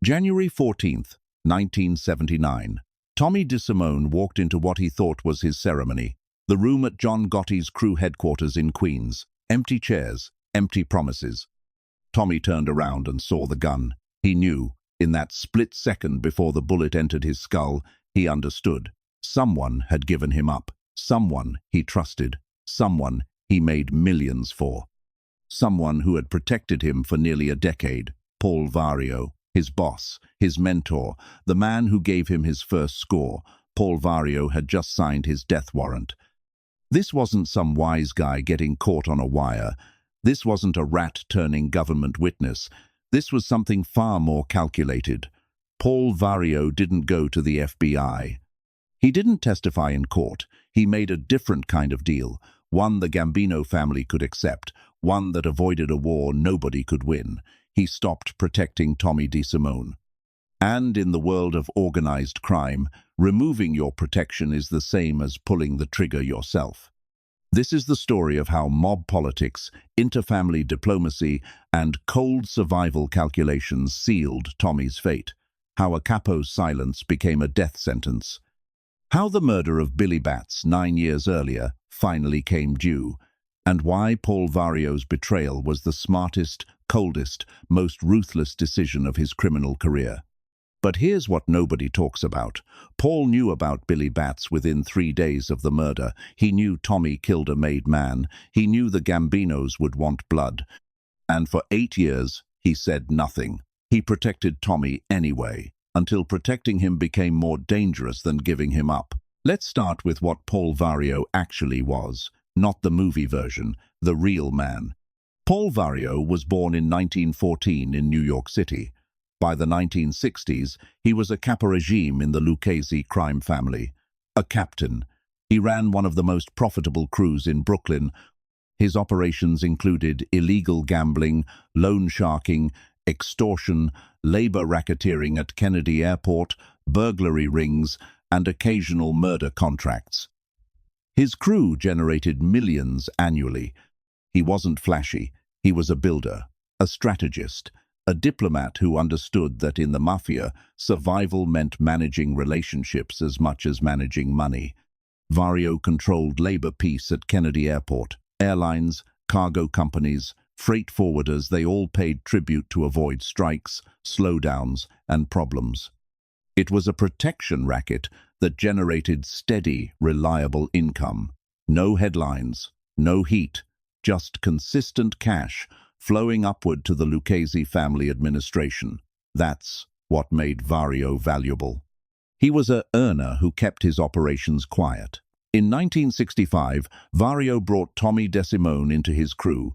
January 14th, 1979. Tommy DeSimone walked into what he thought was his ceremony. The room at John Gotti's crew headquarters in Queens. Empty chairs, empty promises. Tommy turned around and saw the gun. He knew, in that split second before the bullet entered his skull, he understood. Someone had given him up. Someone he trusted. Someone he made millions for. Someone who had protected him for nearly a decade. Paul Vario, his boss, his mentor, the man who gave him his first score. Paul Vario had just signed his death warrant. This wasn't some wise guy getting caught on a wire. This wasn't a rat-turning government witness. This was something far more calculated. Paul Vario didn't go to the FBI. He didn't testify in court. He made a different kind of deal, one the Gambino family could accept, one that avoided a war nobody could win. He stopped protecting Tommy DeSimone. And in the world of organized crime, removing your protection is the same as pulling the trigger yourself. This is the story of how mob politics, interfamily diplomacy, and cold survival calculations sealed Tommy's fate. How a capo's silence became a death sentence. How the murder of Billy Batts 9 years earlier finally came due. And why Paul Vario's betrayal was the smartest, coldest, most ruthless decision of his criminal career. But here's what nobody talks about. Paul knew about Billy Batts within 3 days of the murder. He knew Tommy killed a made man. He knew the Gambinos would want blood. And for 8 years, he said nothing. He protected Tommy anyway, until protecting him became more dangerous than giving him up. Let's start with what Paul Vario actually was. Not the movie version, the real man. Paul Vario was born in 1914 in New York City. By the 1960s, he was a capo regime in the Lucchese crime family. A captain. He ran one of the most profitable crews in Brooklyn. His operations included illegal gambling, loan sharking, extortion, labor racketeering at Kennedy Airport, burglary rings, and occasional murder contracts. His crew generated millions annually. He wasn't flashy. He was a builder, a strategist, a diplomat who understood that in the mafia, survival meant managing relationships as much as managing money. Vario controlled labor peace at Kennedy Airport. Airlines, cargo companies, freight forwarders, they all paid tribute to avoid strikes, slowdowns, and problems. It was a protection racket that generated steady, reliable income. No headlines, no heat, just consistent cash flowing upward to the Lucchese family administration. That's what made Vario valuable. He was a earner who kept his operations quiet. In 1965, Vario brought Tommy DeSimone into his crew.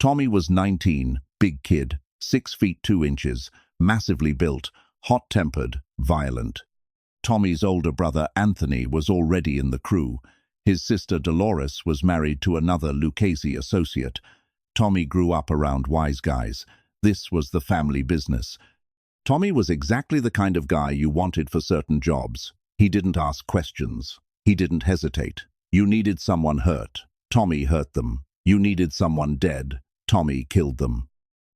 Tommy was 19, big kid, 6 feet 2 inches, massively built, hot-tempered, violent. Tommy's older brother Anthony was already in the crew. His sister Dolores was married to another Lucchese associate. Tommy grew up around wise guys. This was the family business. Tommy was exactly the kind of guy you wanted for certain jobs. He didn't ask questions. He didn't hesitate. You needed someone hurt. Tommy hurt them. You needed someone dead. Tommy killed them.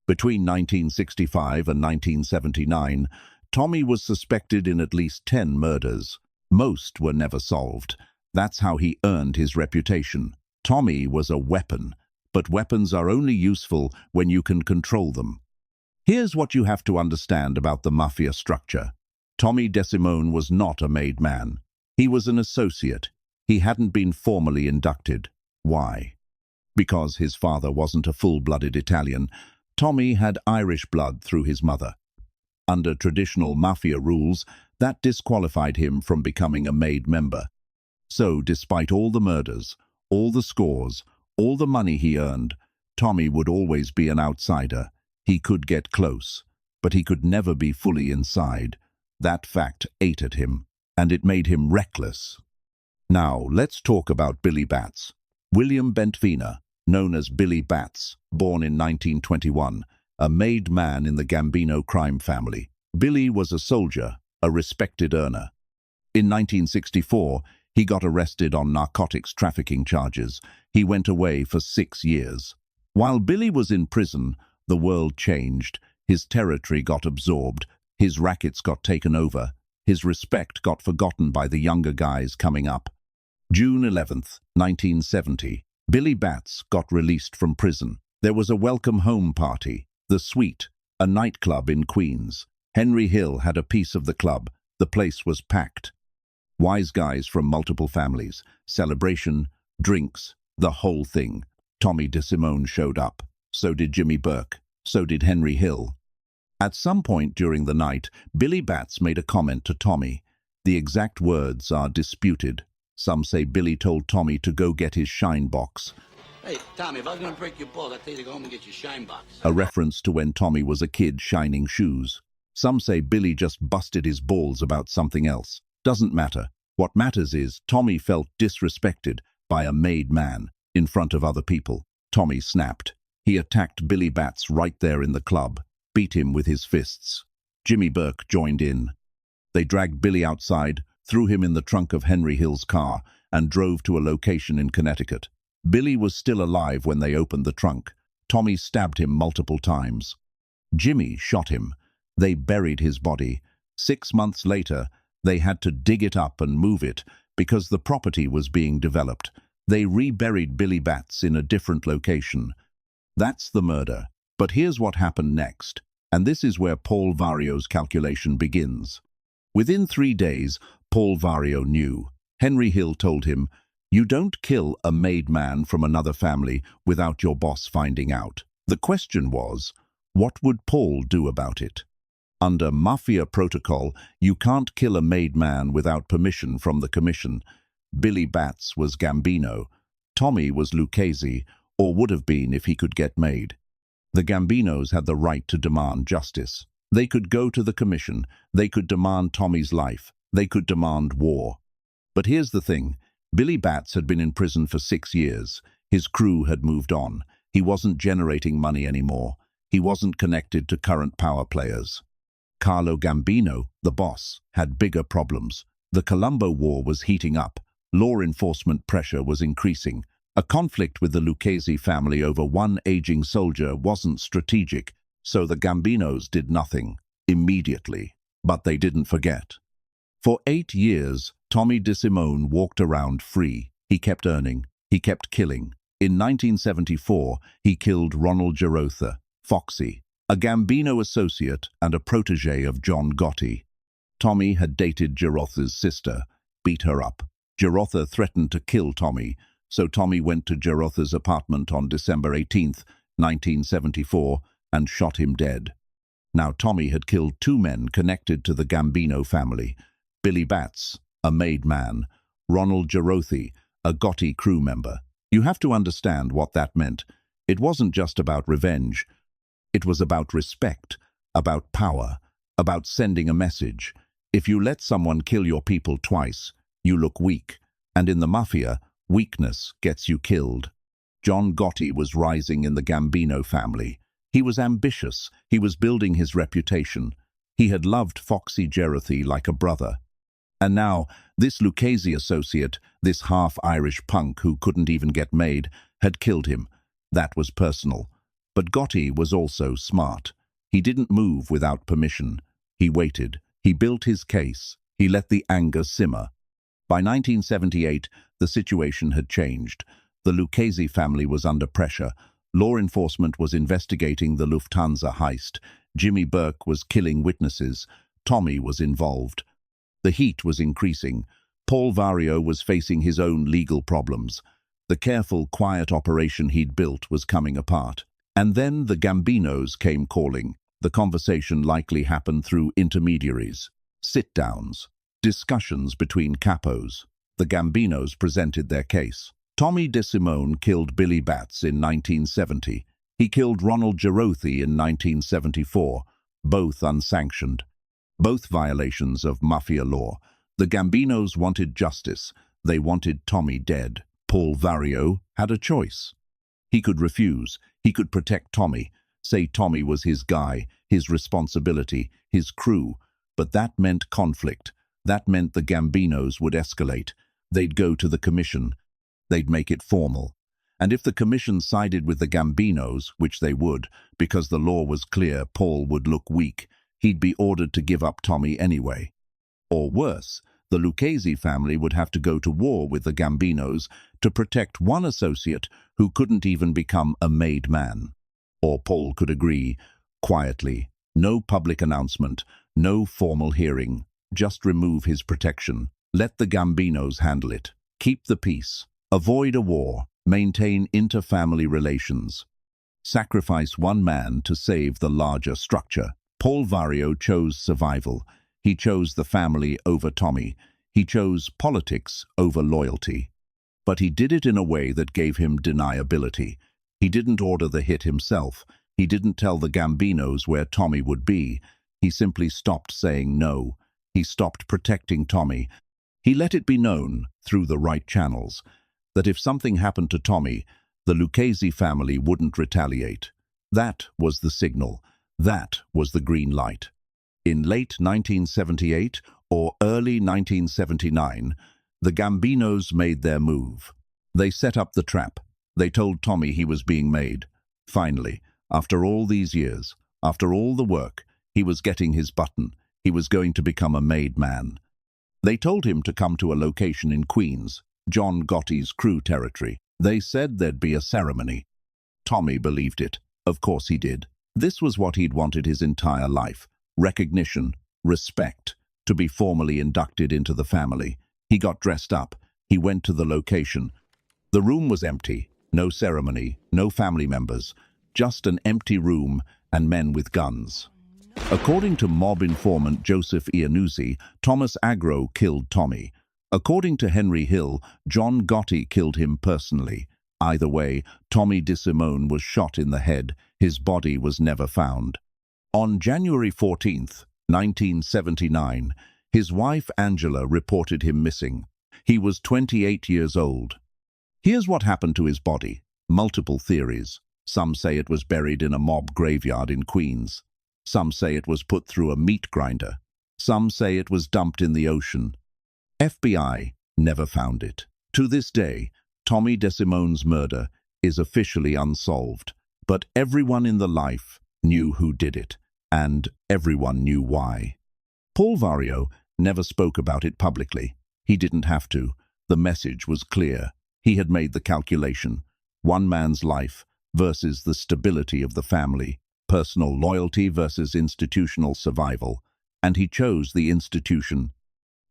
Between 1965 and 1979, Tommy was suspected in at least 10 murders. Most were never solved. That's how he earned his reputation. Tommy was a weapon, but weapons are only useful when you can control them. Here's what you have to understand about the mafia structure. Tommy DeSimone was not a made man. He was an associate. He hadn't been formally inducted. Why? Because his father wasn't a full-blooded Italian. Tommy had Irish blood through his mother. Under traditional mafia rules, that disqualified him from becoming a made member. So, despite all the murders, all the scores, all the money he earned, Tommy would always be an outsider. He could get close, but he could never be fully inside. That fact ate at him, and it made him reckless. Now, let's talk about Billy Batts. William Bentvena, known as Billy Batts, born in 1921, a made man in the Gambino crime family. Billy was a soldier, a respected earner. In 1964, he got arrested on narcotics trafficking charges. He went away for 6 years. While Billy was in prison, the world changed. His territory got absorbed. His rackets got taken over. His respect got forgotten by the younger guys coming up. June 11th, 1970. Billy Batts got released from prison. There was a welcome home party. The Suite, a nightclub in Queens. Henry Hill had a piece of the club. The place was packed. Wise guys from multiple families. Celebration, drinks, the whole thing. Tommy DeSimone showed up. So did Jimmy Burke. So did Henry Hill. At some point during the night, Billy Batts made a comment to Tommy. The exact words are disputed. Some say Billy told Tommy to go get his shine box. Hey, Tommy, if I was going to break your balls, I'd tell you to go home and get your shine box. A reference to when Tommy was a kid shining shoes. Some say Billy just busted his balls about something else. Doesn't matter. What matters is Tommy felt disrespected by a made man in front of other people. Tommy snapped. He attacked Billy Batts right there in the club, beat him with his fists. Jimmy Burke joined in. They dragged Billy outside, threw him in the trunk of Henry Hill's car, and drove to a location in Connecticut. Billy was still alive when they opened the trunk. Tommy stabbed him multiple times. Jimmy shot him. They buried his body. 6 months later, they had to dig it up and move it because the property was being developed. They reburied Billy Batts in a different location. That's the murder. But here's what happened next, and this is where Paul Vario's calculation begins. Within 3 days, Paul Vario knew. Henry Hill told him, "You don't kill a made man from another family without your boss finding out." The question was, what would Paul do about it? Under Mafia protocol, you can't kill a made man without permission from the commission. Billy Batts was Gambino. Tommy was Lucchese, or would have been if he could get made. The Gambinos had the right to demand justice. They could go to the commission. They could demand Tommy's life. They could demand war. But here's the thing. Billy Batts had been in prison for 6 years. His crew had moved on. He wasn't generating money anymore. He wasn't connected to current power players. Carlo Gambino, the boss, had bigger problems. The Colombo War was heating up. Law enforcement pressure was increasing. A conflict with the Lucchese family over one aging soldier wasn't strategic, so the Gambinos did nothing immediately. But they didn't forget. For 8 years, Tommy DeSimone walked around free. He kept earning. He kept killing. In 1974, he killed Ronald Jerothe, Foxy, a Gambino associate and a protege of John Gotti. Tommy had dated Jerothe's sister, beat her up. Jerothe threatened to kill Tommy, so Tommy went to Jerothe's apartment on December 18, 1974, and shot him dead. Now Tommy had killed 2 men connected to the Gambino family. Billy Batts, a made man. Ronald Jerothe, a Gotti crew member. You have to understand what that meant. It wasn't just about revenge. It was about respect, about power, about sending a message. If you let someone kill your people twice, you look weak. And in the Mafia, weakness gets you killed. John Gotti was rising in the Gambino family. He was ambitious. He was building his reputation. He had loved Foxy Jerothe like a brother. And now, this Lucchese associate, this half-Irish punk who couldn't even get made, had killed him. That was personal. But Gotti was also smart. He didn't move without permission. He waited. He built his case. He let the anger simmer. By 1978, the situation had changed. The Lucchese family was under pressure. Law enforcement was investigating the Lufthansa heist. Jimmy Burke was killing witnesses. Tommy was involved. The heat was increasing. Paul Vario was facing his own legal problems. The careful, quiet operation he'd built was coming apart. And then the Gambinos came calling. The conversation likely happened through intermediaries. Sit-downs. Discussions between capos. The Gambinos presented their case. Tommy DeSimone killed Billy Batts in 1970. He killed Ronald Jerothe in 1974, both unsanctioned. Both violations of Mafia law. The Gambinos wanted justice. They wanted Tommy dead. Paul Vario had a choice. He could refuse. He could protect Tommy, say Tommy was his guy, his responsibility, his crew. But that meant conflict. That meant the Gambinos would escalate. They'd go to the commission. They'd make it formal. And if the commission sided with the Gambinos, which they would, because the law was clear, Paul would look weak. he'd be ordered to give up Tommy anyway. Or worse, the Lucchese family would have to go to war with the Gambinos to protect one associate who couldn't even become a made man. Or Paul could agree, quietly, no public announcement, no formal hearing, just remove his protection. Let the Gambinos handle it. Keep the peace. Avoid a war. Maintain interfamily relations. Sacrifice one man to save the larger structure. Paul Vario chose survival. He chose the family over Tommy. He chose politics over loyalty. But he did it in a way that gave him deniability. He didn't order the hit himself. He didn't tell the Gambinos where Tommy would be. He simply stopped saying no. He stopped protecting Tommy. He let it be known, through the right channels, that if something happened to Tommy, the Lucchese family wouldn't retaliate. That was the signal. That was the green light. In late 1978 or early 1979, the Gambinos made their move. They set up the trap. They told Tommy he was being made. Finally, after all these years, after all the work, he was getting his button. He was going to become a made man. They told him to come to a location in Queens, John Gotti's crew territory. They said there'd be a ceremony. Tommy believed it. Of course he did. This was what he'd wanted his entire life. Recognition, respect, to be formally inducted into the family. He got dressed up. He went to the location. The room was empty. No ceremony, no family members. Just an empty room and men with guns. According to mob informant Joseph Iannuzzi, Thomas Agro killed Tommy. According to Henry Hill, John Gotti killed him personally. Either way, Tommy DeSimone was shot in the head. His body was never found. On January 14th, 1979, his wife Angela reported him missing. He was 28 years old. Here's what happened to his body. Multiple theories. Some say it was buried in a mob graveyard in Queens. Some say it was put through a meat grinder. Some say it was dumped in the ocean. FBI never found it. To this day, Tommy DeSimone's murder is officially unsolved, but everyone in the life knew who did it, and everyone knew why. Paul Vario never spoke about it publicly. He didn't have to. The message was clear. He had made the calculation. One man's life versus the stability of the family, personal loyalty versus institutional survival, and he chose the institution.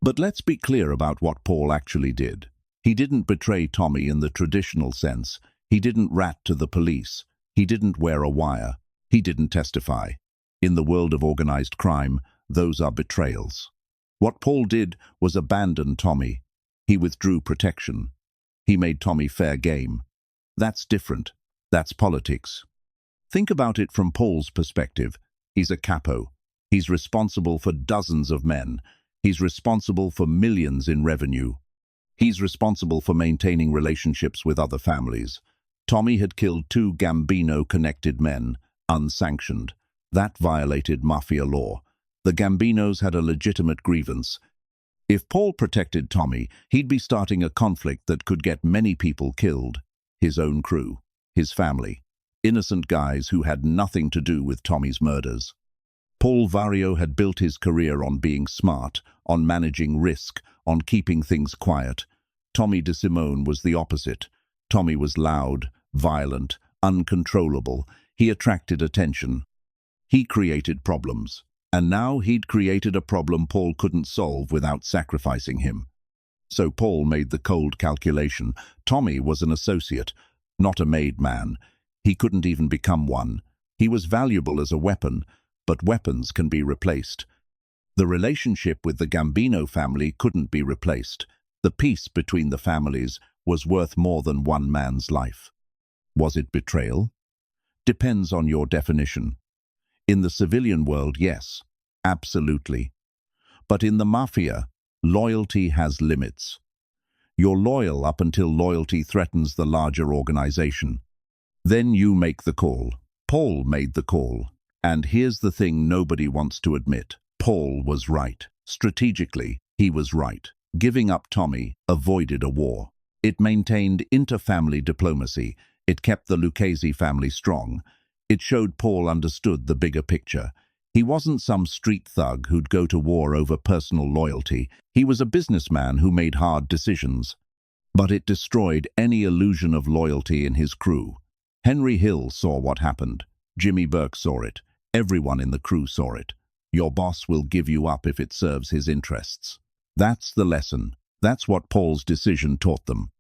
But let's be clear about what Paul actually did. He didn't betray Tommy in the traditional sense. He didn't rat to the police. He didn't wear a wire. He didn't testify. In the world of organized crime, those are betrayals. What Paul did was abandon Tommy. He withdrew protection. He made Tommy fair game. That's different. That's politics. Think about it from Paul's perspective. He's a capo. He's responsible for dozens of men. He's responsible for millions in revenue. He's responsible for maintaining relationships with other families. Tommy had killed 2 Gambino-connected men, unsanctioned. That violated mafia law. The Gambinos had a legitimate grievance. If Paul protected Tommy, he'd be starting a conflict that could get many people killed. His own crew, his family, innocent guys who had nothing to do with Tommy's murders. Paul Vario had built his career on being smart, on managing risk, on keeping things quiet. Tommy DeSimone was the opposite. Tommy was loud, violent, uncontrollable. He attracted attention. He created problems. And now he'd created a problem Paul couldn't solve without sacrificing him. So Paul made the cold calculation. Tommy was an associate, not a made man. He couldn't even become one. He was valuable as a weapon, but weapons can be replaced. The relationship with the Gambino family couldn't be replaced. The peace between the families was worth more than one man's life. Was it betrayal? Depends on your definition. In the civilian world, yes, absolutely. But in the mafia, loyalty has limits. You're loyal up until loyalty threatens the larger organization. Then you make the call. Paul made the call. And here's the thing nobody wants to admit. Paul was right. Strategically, he was right. Giving up Tommy avoided a war. It maintained interfamily diplomacy. It kept the Lucchese family strong. It showed Paul understood the bigger picture. He wasn't some street thug who'd go to war over personal loyalty. He was a businessman who made hard decisions. But it destroyed any illusion of loyalty in his crew. Henry Hill saw what happened. Jimmy Burke saw it. Everyone in the crew saw it. Your boss will give you up if it serves his interests. That's the lesson. That's what Paul's decision taught them.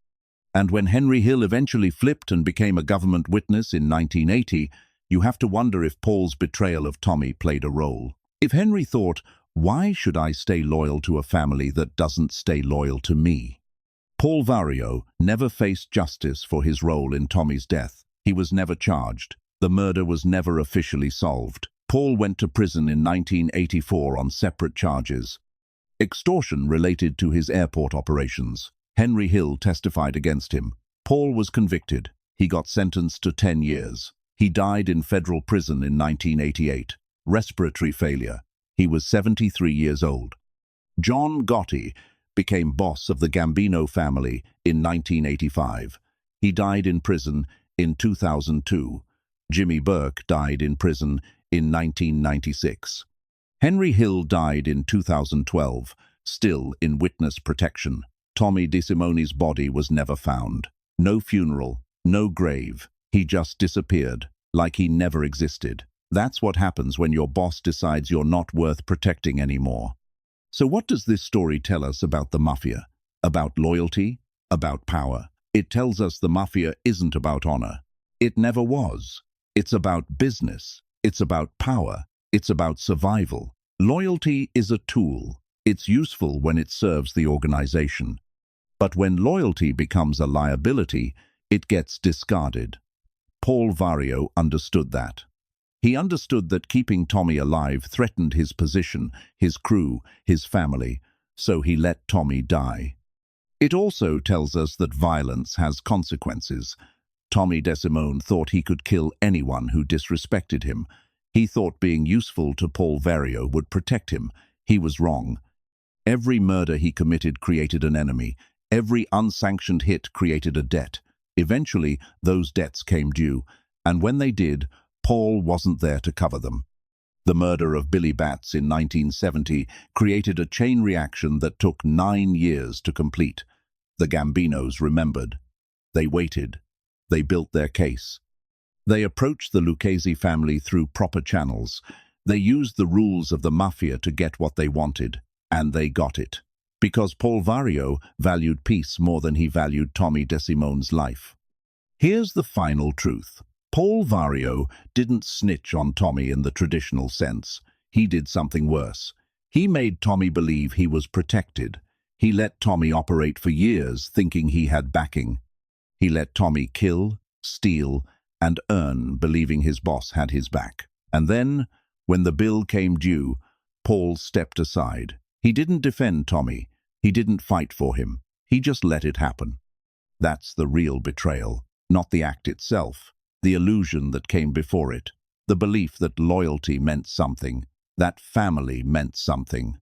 And when Henry Hill eventually flipped and became a government witness in 1980, you have to wonder if Paul's betrayal of Tommy played a role. If Henry thought, why should I stay loyal to a family that doesn't stay loyal to me? Paul Vario never faced justice for his role in Tommy's death. He was never charged. The murder was never officially solved. Paul went to prison in 1984 on separate charges. Extortion related to his airport operations. Henry Hill testified against him. Paul was convicted. He got sentenced to 10 years. He died in federal prison in 1988. Respiratory failure. He was 73 years old. John Gotti became boss of the Gambino family in 1985. He died in prison in 2002. Jimmy Burke died in prison in 1996. Henry Hill died in 2012, still in witness protection. Tommy DeSimone's body was never found. No funeral, no grave. He just disappeared, like he never existed. That's what happens when your boss decides you're not worth protecting anymore. So what does this story tell us about the mafia? About loyalty? About power? It tells us the mafia isn't about honor. It never was. It's about business. It's about power. It's about survival. Loyalty is a tool. It's useful when it serves the organization. But when loyalty becomes a liability, it gets discarded. Paul Vario understood that. He understood that keeping Tommy alive threatened his position, his crew, his family, so he let Tommy die. It also tells us that violence has consequences. Tommy DeSimone thought he could kill anyone who disrespected him. He thought being useful to Paul Vario would protect him. He was wrong. Every murder he committed created an enemy. Every unsanctioned hit created a debt. Eventually, those debts came due, and when they did, Paul wasn't there to cover them. The murder of Billy Batts in 1970 created a chain reaction that took 9 years to complete. The Gambinos remembered. They waited. They built their case. They approached the Lucchese family through proper channels. They used the rules of the mafia to get what they wanted, and they got it. Because Paul Vario valued peace more than he valued Tommy DeSimone's life. Here's the final truth. Paul Vario didn't snitch on Tommy in the traditional sense. He did something worse. He made Tommy believe he was protected. He let Tommy operate for years thinking he had backing. He let Tommy kill, steal, and earn believing his boss had his back. And then, when the bill came due, Paul stepped aside. He didn't defend Tommy. He didn't fight for him. He just let it happen. That's the real betrayal, not the act itself, the illusion that came before it, the belief that loyalty meant something, that family meant something.